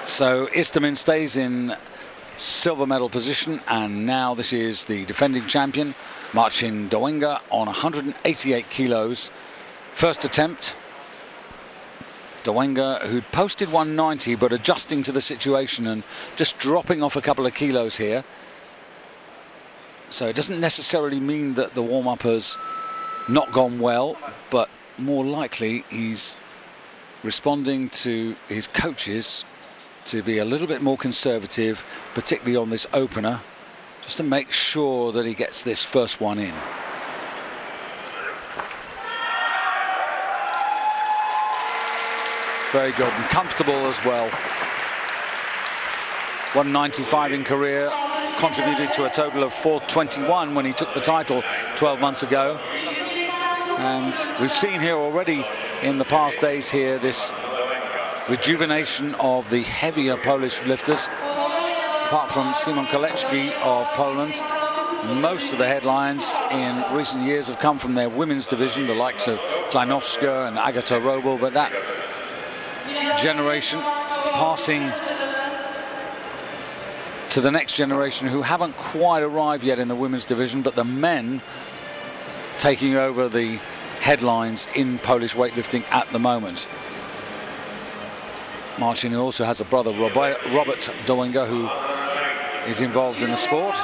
So Istomin stays in silver medal position, and now this is the defending champion, Marcin Dowenga, on 188 kilos. First attempt. Dowenga, who'd posted 190, but adjusting to the situation and just dropping off a couple of kilos here. So it doesn't necessarily mean that the warm-up has not gone well, but more likely he's responding to his coaches to be a little bit more conservative, particularly on this opener, just to make sure that he gets this first one in. Very good and comfortable as well. 195 in career, contributed to a total of 421 when he took the title 12 months ago. And we've seen here already in the past days here this rejuvenation of the heavier Polish lifters. Apart from Szymon Kalecki of Poland, most of the headlines in recent years have come from their women's division, the likes of Kleinowska and Agata Roble, but that generation passing to the next generation who haven't quite arrived yet in the women's division, but the men taking over the headlines in Polish weightlifting at the moment. Marcin also has a brother, Robert Dowenga, who is involved in the sport.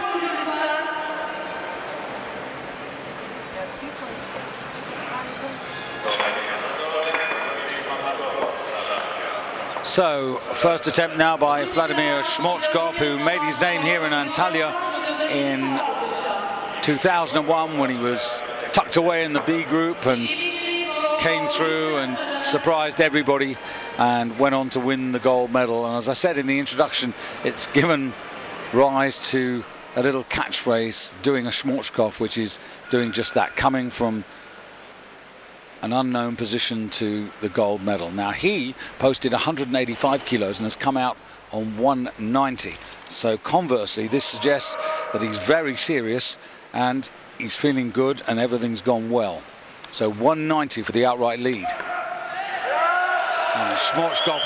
So, first attempt now by Vladimir Szmorczkov, who made his name here in Antalya in 2001 when he was tucked away in the B group and came through and surprised everybody and went on to win the gold medal. And as I said in the introduction, it's given rise to a little catchphrase, doing a Szmorczkov, which is doing just that, coming from an unknown position to the gold medal. Now, he posted 185 kilos and has come out on 190. So conversely, this suggests that he's very serious and he's feeling good and everything's gone well. So 190 for the outright lead. And Szmorczkov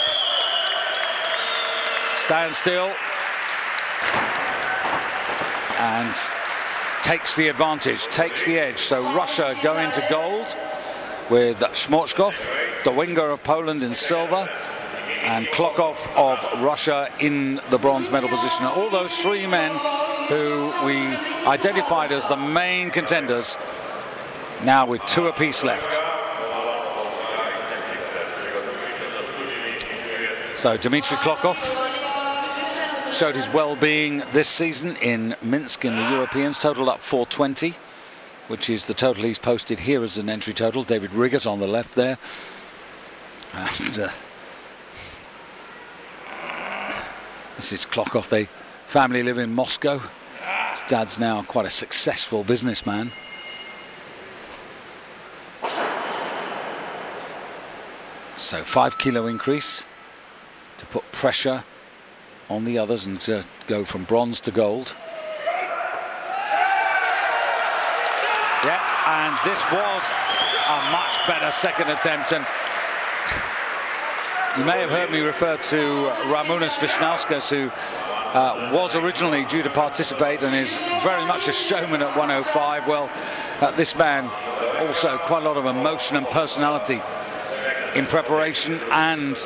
stands still and takes the advantage, takes the edge. So Russia go into gold with Szmorczkov, Dowenga of Poland in silver, and Klokov of Russia in the bronze medal position. All those three men who we identified as the main contenders, now with two apiece left. So Dmitry Klokov showed his well-being this season in Minsk in the Europeans, totaled up 420, which is the total he's posted here as an entry total. David Riggett on the left there. And this is Klokov. They family live in Moscow. His dad's now quite a successful businessman. So 5 kilo increase to put pressure on the others and to go from bronze to gold. Yeah, and this was a much better second attempt. And you may have heard me refer to Ramunas Visnauskas, who was originally due to participate and is very much a showman at 105. Well, this man also quite a lot of emotion and personality in preparation and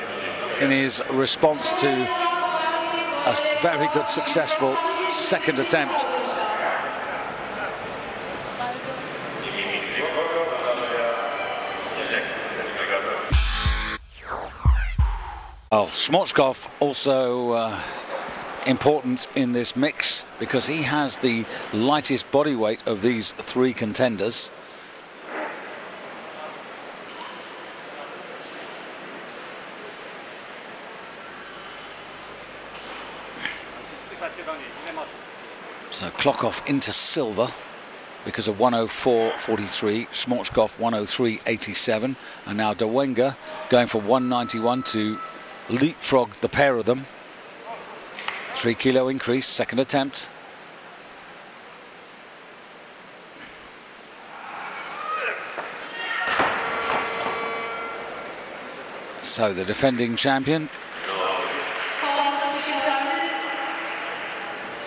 in his response to a very good, successful second attempt. Well, Szmorczkov also important in this mix because he has the lightest body weight of these three contenders. So Klokov into silver because of 104.43, Szmorczkov 103.87, and now Dowenga going for 191 to leapfrog the pair of them. 3 kilo increase, second attempt. So the defending champion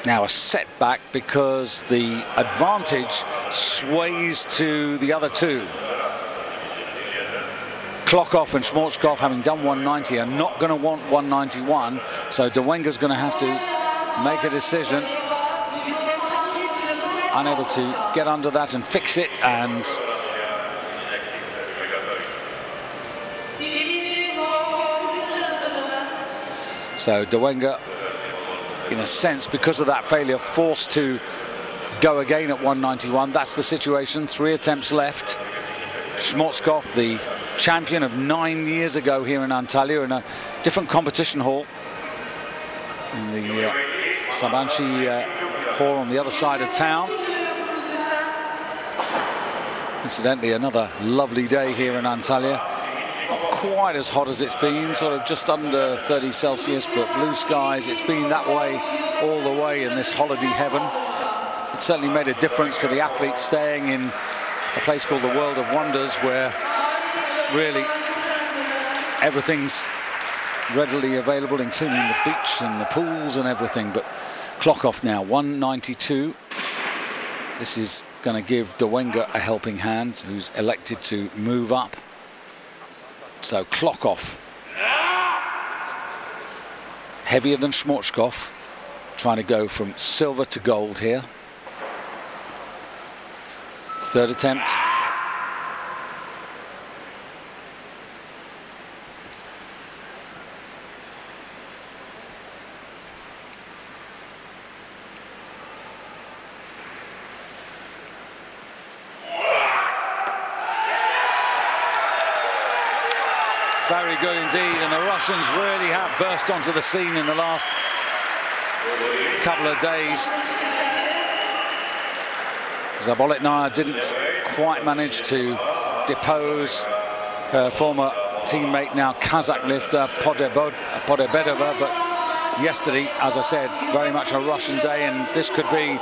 now a setback because the advantage sways to the other two. Klokov and Schmorzkopf, having done 190, are not going to want 191, so Dawenga's going to have to make a decision. Unable to get under that and fix it, and so Dawenga, in a sense, because of that failure, forced to go again at 191. That's the situation. 3 attempts left. Schmorzkopf, the champion of 9 years ago here in Antalya, in a different competition hall, in the Sabanci hall on the other side of town. Incidentally, another lovely day here in Antalya. Not quite as hot as it's been, sort of just under 30 Celsius, but blue skies. It's been that way all the way in this holiday heaven. It certainly made a difference for the athletes staying in a place called the World of Wonders, where really everything's readily available, including the beach and the pools and everything. But Klokov now 192. This is going to give Dawenga a helping hand, who's elected to move up. So Klokov, heavier than Schmorzkopf, trying to go from silver to gold here. Third attempt. Very good indeed, and the Russians really have burst onto the scene in the last couple of days. Zabolotnaya didn't quite manage to depose her former teammate, now Kazakh lifter Podebedova, but yesterday, as I said, very much a Russian day, and this could be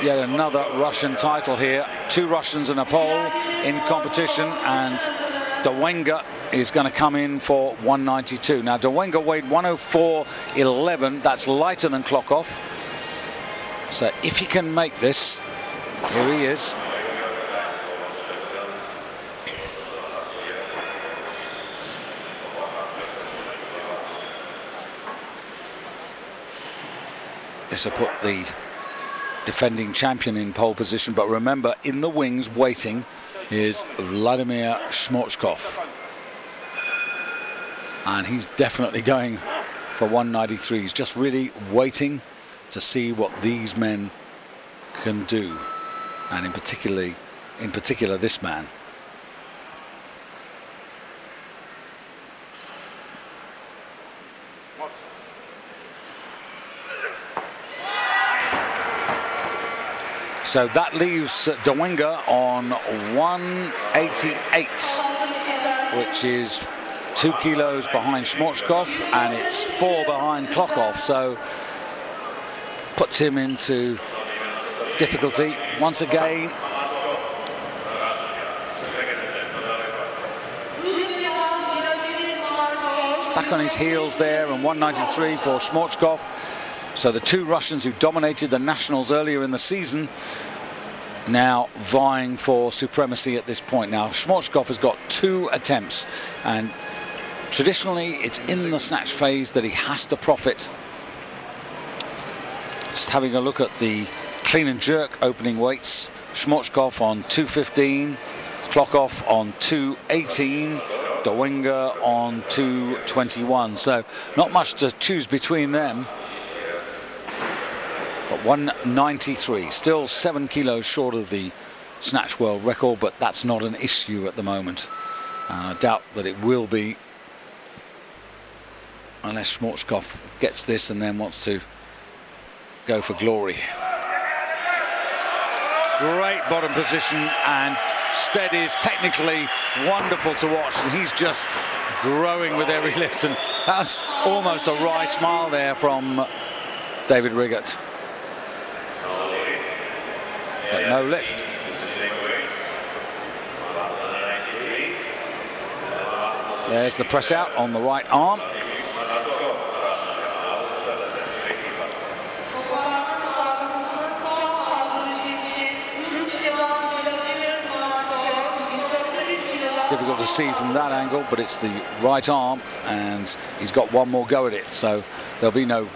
yet another Russian title here. 2 Russians and a Pole in competition, and Dawenga is going to come in for 192. Now, Dawenga weighed 104.11. That's lighter than Klokov. So if he can make this, here he is. This will put the defending champion in pole position, but remember, in the wings waiting is Vladimir Schmorzkopf, and he's definitely going for 193. He's just really waiting to see what these men can do, and in particular this man. So that leaves Dawenga on 188, which is 2 kilos behind Schmorzkopf, and it's 4 behind Klokov. So puts him into difficulty once again. Back on his heels there, and 193 for Schmorzkopf. So the 2 Russians who dominated the nationals earlier in the season now vying for supremacy at this point. Now Schmorzkopf has got 2 attempts, and traditionally it's in the snatch phase that he has to profit. Just having a look at the clean and jerk opening weights. Schmorzkopf on 215, Klokov on 218, Dawenga on 221. So not much to choose between them. But 193, still 7 kilos short of the snatch world record, but that's not an issue at the moment. I doubt that it will be, unless Schmorzkopf gets this and then wants to go for glory. Great bottom position, and Stead is technically wonderful to watch, and he's just growing with every lift, and that's almost a wry smile there from David Riggott. But no lift. There's the press out on the right arm. difficult to see from that angle, but it's the right arm, and he's got one more go at it. So there'll be no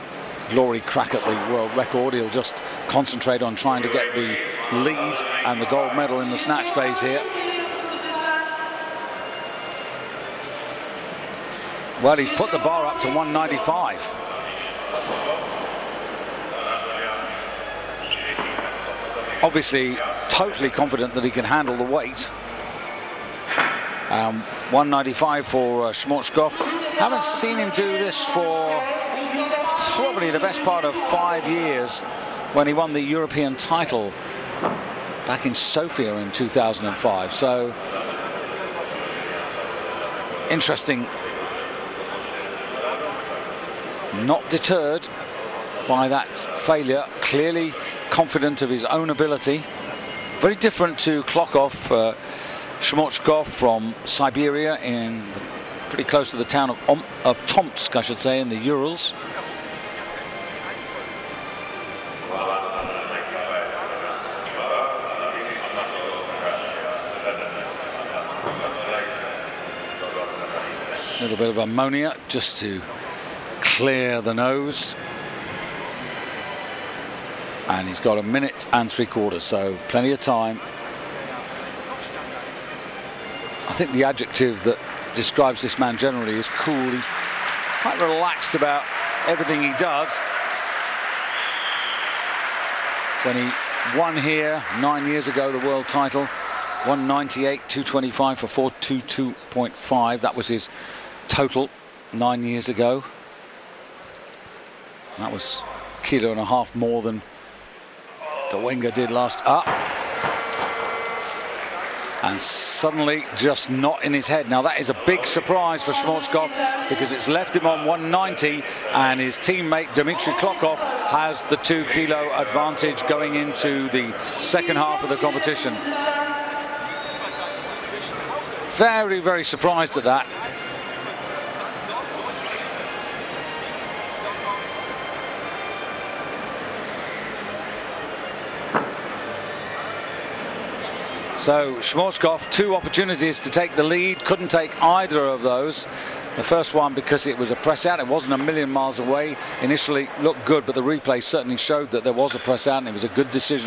glory crack at the world record. He'll just concentrate on trying to get the lead and the gold medal in the snatch phase here. Well, he's put the bar up to 195. Obviously, totally confident that he can handle the weight. 195 for Schmochkov. Haven't seen him do this for probably the best part of 5 years, when he won the European title back in Sofia in 2005. So interesting. Not deterred by that failure, clearly confident of his own ability. Very different to Klokov, Schmochkov from Siberia, pretty close to the town of Tomsk, I should say, in the Urals. A little bit of ammonia just to clear the nose. And he's got 1 minute and 3/4, so plenty of time. I think the adjective that describes this man generally is cool. He's quite relaxed about everything he does. When he won here 9 years ago, the world title, 198, 225 for 422.5. That was his total 9 years ago. That was 1.5 kilos more than the Wenger did last up. And suddenly just not in his head. Now that is a big surprise for Schmochkov, because it's left him on 190, and his teammate Dmitry Klokov has the 2 kilo advantage going into the second half of the competition. Very, very surprised at that. So Schmochkov, 2 opportunities to take the lead, couldn't take either of those. The first one because it was a press out, it wasn't a million miles away. Initially looked good, but the replay certainly showed that there was a press out, and it was a good decision.